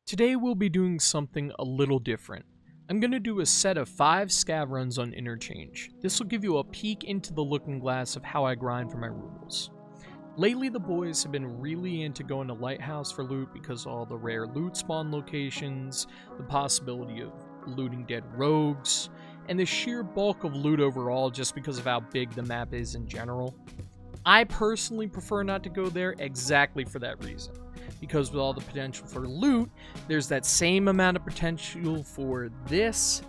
Today we'll be doing something a little different. I'm going to do a set of 5 scav runs on interchange. This will give you a peek into the looking glass of how I grind for my rubles. Lately the boys have been really into going to Lighthouse for loot because of all the rare loot spawn locations, the possibility of looting dead rogues, and the sheer bulk of loot overall just because of how big the map is in general. I personally prefer not to go there exactly for that reason, because with all the potential for loot, there's that same amount of potential for this,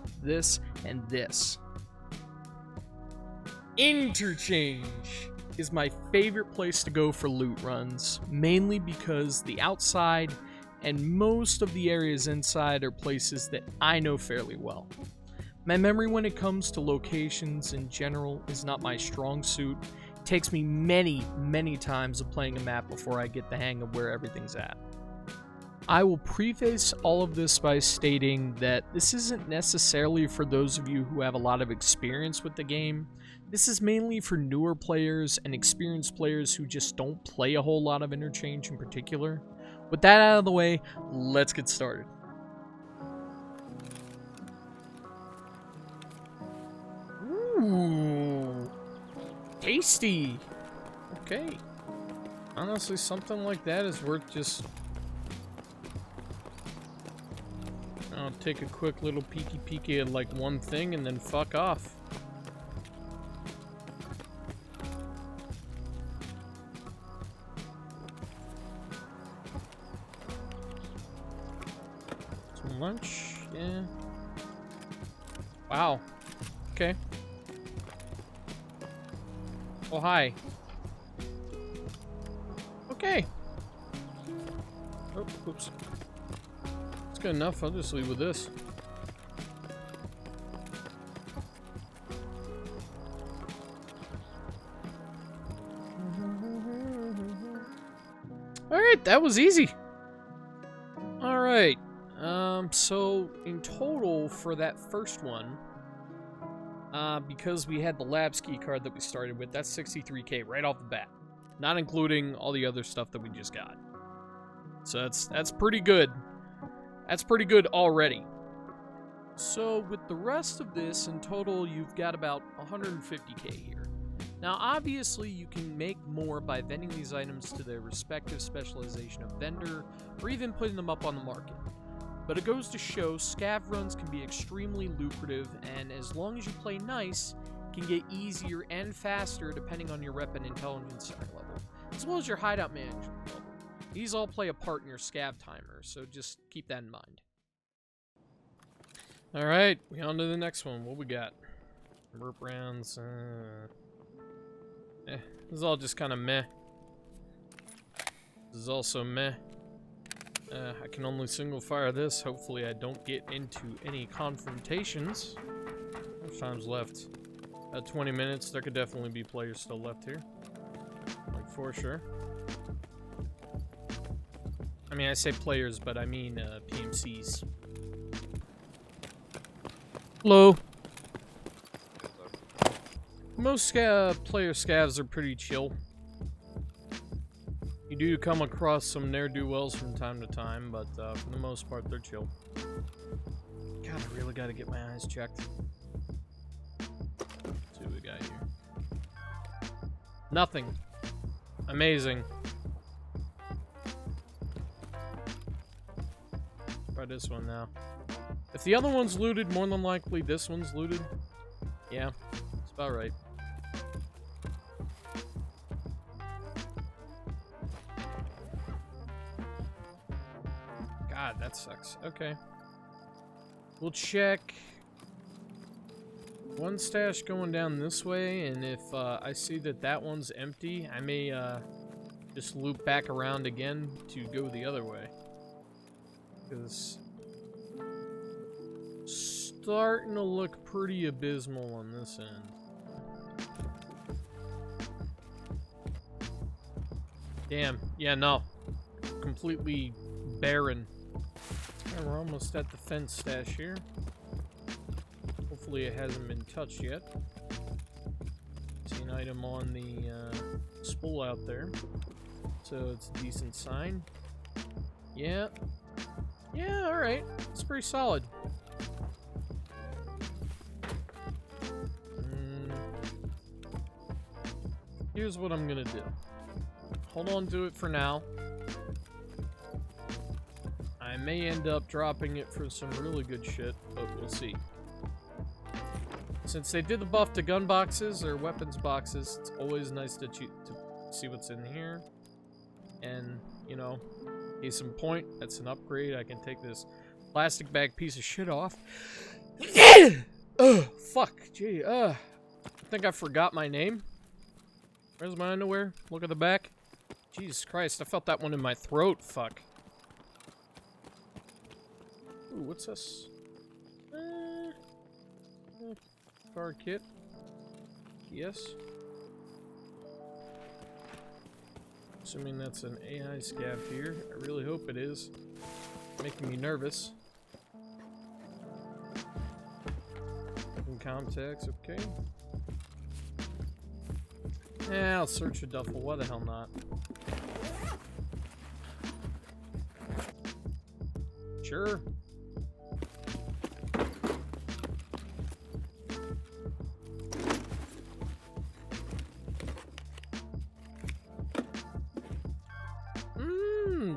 and this. Interchange is my favorite place to go for loot runs, mainly because the outside and most of the areas inside are places that I know fairly well. My memory when it comes to locations in general is not my strong suit. It takes me many times of playing a map before I get the hang of where everything's at. I will preface all of this by stating that this isn't necessarily for those of you who have a lot of experience with the game. This is mainly for newer players and experienced players who just don't play a whole lot of interchange in particular. With that out of the way, let's get started. Ooh, tasty. Okay. Honestly, something like that is worth just... I'll take a quick little peeky at like one thing and then fuck off. Some lunch, yeah. Wow. Okay. Oh, hi. Okay. Oh, oops. It's good enough. I'll just leave with this. Alright, that was easy. Alright. So in total for that first one, because we had the labs key card that we started with, that's 63k right off the bat, not including all the other stuff that we just got. So that's pretty good. That's pretty good already. So with the rest of this, in total, you've got about 150k here. Now, obviously, you can make more by vending these items to their respective specialization of vendor, or even putting them up on the market. But it goes to show, scav runs can be extremely lucrative, and as long as you play nice, can get easier and faster depending on your rep and intelligence level, as well as your hideout management level. These all play a part in your scav timer, so just keep that in mind. Alright, we on to the next one. What we got? Burp rounds. This is all just kind of meh. This is also meh. I can only single fire this. Hopefully I don't get into any confrontations. How much time's left? 20 minutes. There could definitely be players still left here. Like, for sure. I mean, I say players, but I mean PMCs. Hello. Most player scavs are pretty chill. You do come across some ne'er-do-wells from time to time, but for the most part, they're chill. God, I really gotta get my eyes checked. Let's see what we got here. Nothing. Amazing. Try this one now. If the other one's looted, more than likely this one's looted. Yeah, that's about right. God, that sucks. Okay. We'll check one stash going down this way, and if I see that that one's empty, I may just loop back around again to go the other way. Because starting to look pretty abysmal on this end. Damn. Yeah, no. Completely barren. And we're almost at the fence stash here. Hopefully it hasn't been touched yet. See an item on the spool out there. So it's a decent sign. Yeah. Yeah, alright. It's pretty solid. Here's what I'm gonna do. Hold on to it for now. I may end up dropping it for some really good shit, but we'll see. Since they did the buff to gun boxes or weapons boxes, it's always nice to see what's in here. And, you know, case in point, that's an upgrade. I can take this plastic bag piece of shit off. Ugh, fuck. Gee, I think I forgot my name. Where's my underwear? Look at the back. Jesus Christ, I felt that one in my throat. Fuck. Ooh, what's this? Card kit. Yes. Assuming that's an AI scav here. I really hope it is. Making me nervous. In contacts, okay. Yeah, I'll search a duffel. Why the hell not? Sure.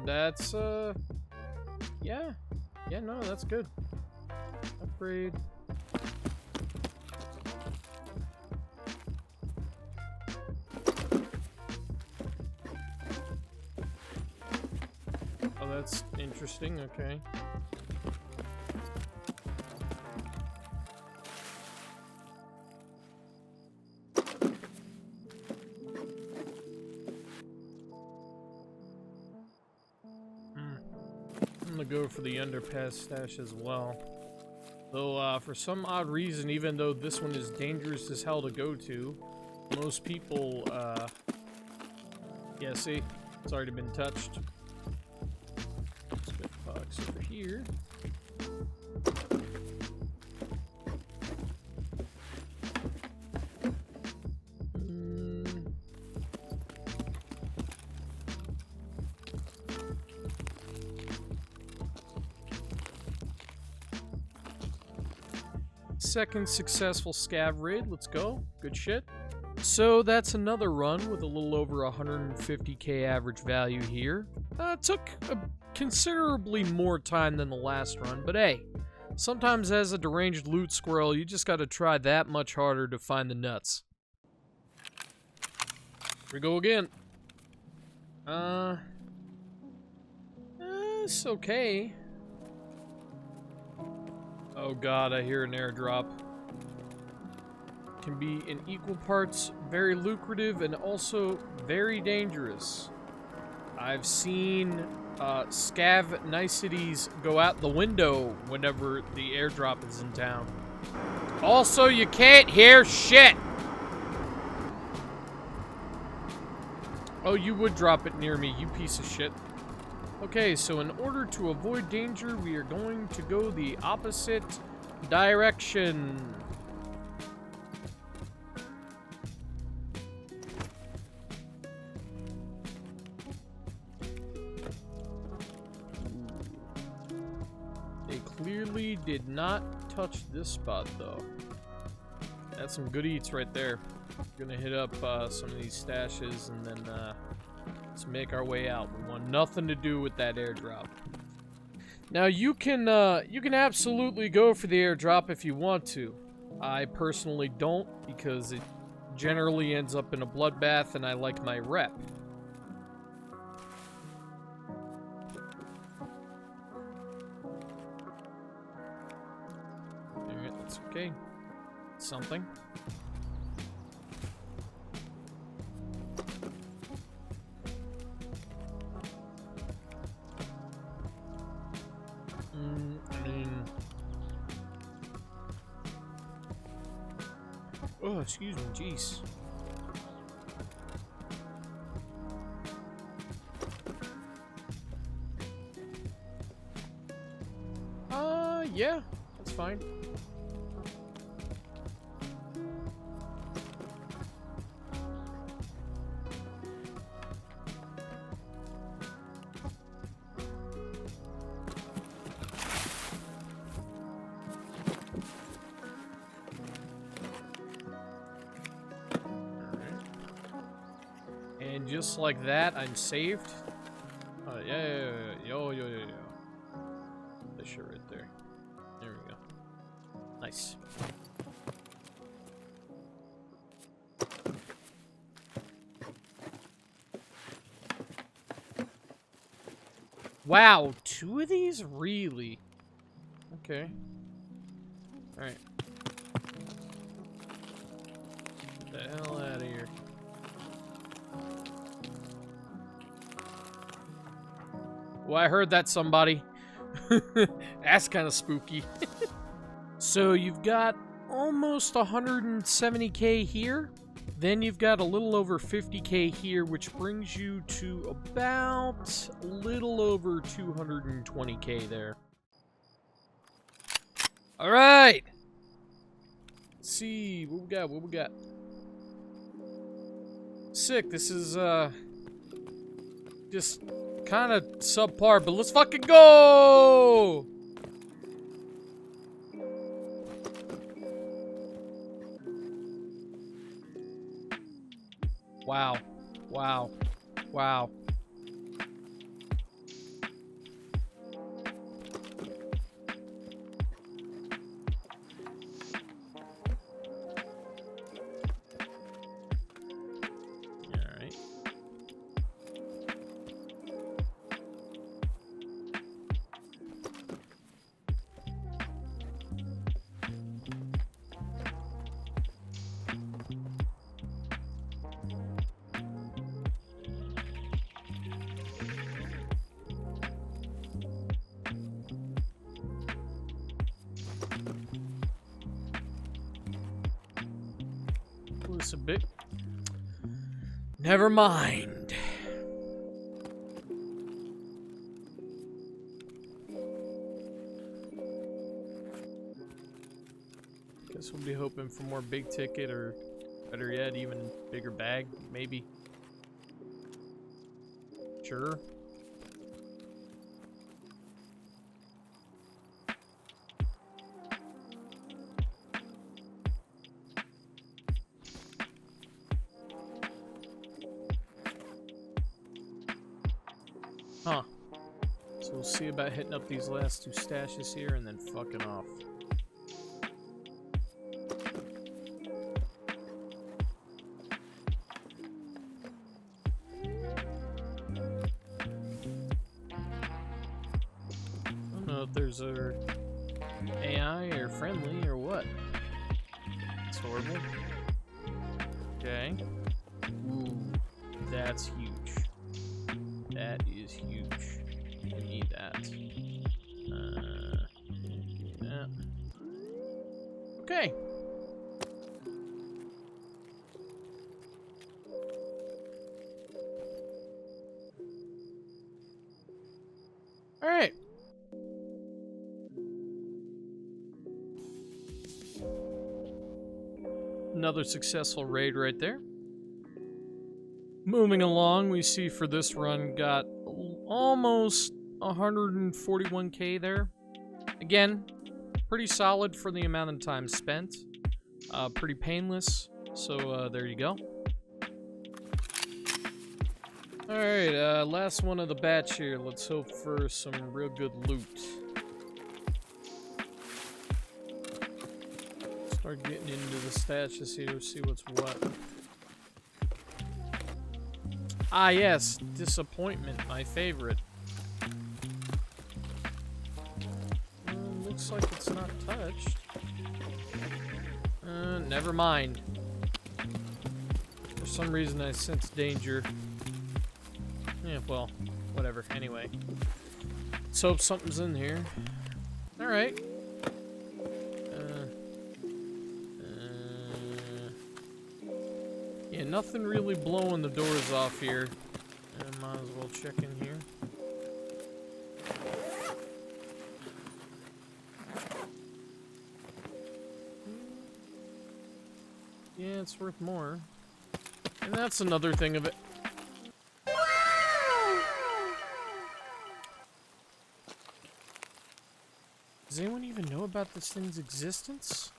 That's, yeah. Yeah, no, that's good. Upgrade. Oh, that's interesting, okay. Go for the underpass stash as well. Though, for some odd reason, even though this one is dangerous as hell to go to, most people, yeah, see? It's already been touched. Let's get the box over here. Second successful scav raid. Let's go. Good shit. So that's another run with a little over 150k average value here. Took a considerably more time than the last run, but hey, sometimes as a deranged loot squirrel, you just gotta try that much harder to find the nuts. Here we go again. It's okay. Oh god, I hear an airdrop. Can be in equal parts very lucrative and also very dangerous. I've seen scav niceties go out the window whenever the airdrop is in town. Also, you can't hear shit! Oh, you would drop it near me, you piece of shit. Okay, so in order to avoid danger, we are going to go the opposite direction. They clearly did not touch this spot, though. That's some good eats right there. Gonna hit up some of these stashes and then let's make our way out. We want nothing to do with that airdrop. Now you can absolutely go for the airdrop if you want to. I personally don't because it generally ends up in a bloodbath and I like my rep. Alright, that's okay. Something. Oh, excuse me, jeez. Yeah, that's fine. just like that, I'm saved. Yeah. Yo. That shit right there. There we go. Nice. Wow, 2 of these? Really? Okay. Alright. Get the hell out of here. Well, I heard that, somebody. That's kind of spooky. So you've got almost 170k here. Then you've got a little over 50k here, which brings you to about a little over 220k there. All right. Let's see what we got. Sick. This is just kind of subpar, but let's fucking go. Wow. Alright. A bit. Never mind. Guess we'll be hoping for more big ticket, or better yet, even bigger bag, maybe. Sure. Huh. So we'll see about hitting up these last 2 stashes here and then fucking off. I don't know if there's a AI or friendly or what. It's horrible. Okay. Ooh, that's huge. That is huge. I need that. Yeah. Okay. All right. Another successful raid right there. Moving along, we see for this run got almost 141k there. Again, pretty solid for the amount of time spent. Pretty painless, so there you go. Alright, last one of the batch here. Let's hope for some real good loot. Start getting into the stashes here, see what's what. Ah, yes, disappointment, my favorite. Looks like it's not touched. Never mind. For some reason, I sense danger. Yeah, well, whatever. Anyway, let's hope something's in here. All right. Yeah, nothing really blowing the doors off here. Might as well check in here. Yeah, it's worth more. And that's another thing of it. Does anyone even know about this thing's existence?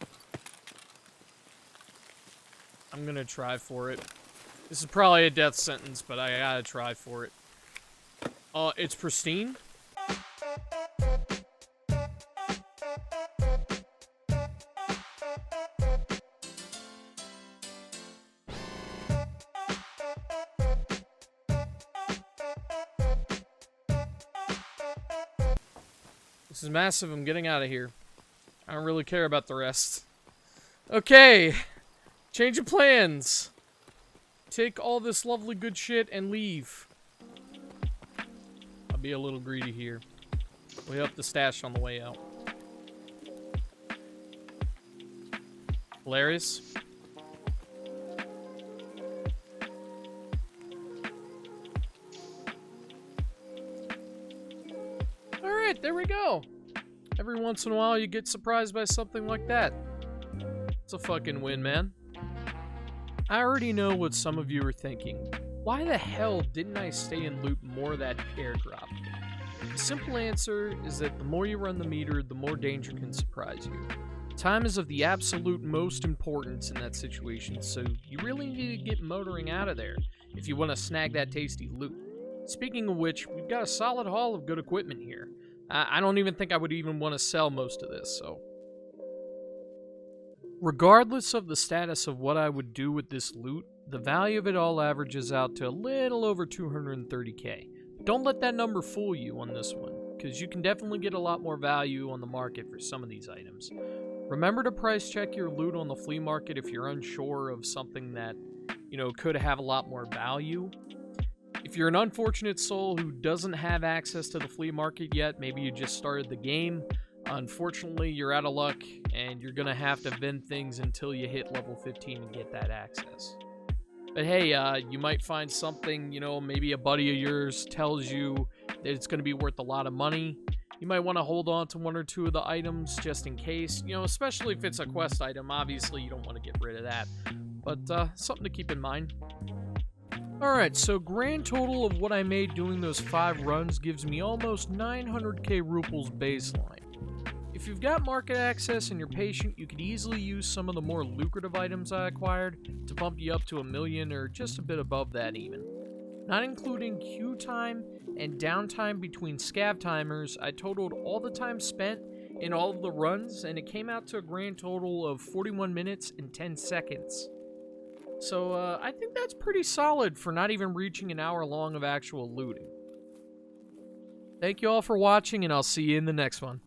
I'm gonna try for it. This is probably a death sentence, but I gotta try for it. It's pristine. This is massive. I'm getting out of here. I don't really care about the rest. Okay. Change of plans. Take all this lovely good shit and leave. I'll be a little greedy here. We'll up the stash on the way out. Hilarious. Alright, there we go. Every once in a while you get surprised by something like that. It's a fucking win, man. I already know what some of you are thinking. Why the hell didn't I stay and loot more of that airdrop? The simple answer is that the more you run the meter, the more danger can surprise you. Time is of the absolute most importance in that situation, so you really need to get motoring out of there if you want to snag that tasty loot. Speaking of which, we've got a solid haul of good equipment here. I don't even think I would even want to sell most of this, so... Regardless of the status of what I would do with this loot, the value of it all averages out to a little over 230k. But don't let that number fool you on this one, because you can definitely get a lot more value on the market for some of these items. Remember to price check your loot on the flea market if you're unsure of something that, you know, could have a lot more value. If you're an unfortunate soul who doesn't have access to the flea market yet, maybe you just started the game, unfortunately, you're out of luck, and you're going to have to vend things until you hit level 15 and get that access. But hey, you might find something, you know, maybe a buddy of yours tells you that it's going to be worth a lot of money. You might want to hold on to one or two of the items just in case, you know, especially if it's a quest item. Obviously, you don't want to get rid of that. But something to keep in mind. Alright, so grand total of what I made doing those 5 runs gives me almost 900k ruples baseline. If you've got market access and you're patient, you could easily use some of the more lucrative items I acquired to bump you up to 1 million or just a bit above that even. Not including queue time and downtime between scav timers, I totaled all the time spent in all of the runs, and it came out to a grand total of 41 minutes and 10 seconds. So, I think that's pretty solid for not even reaching an hour long of actual looting. Thank you all for watching, and I'll see you in the next one.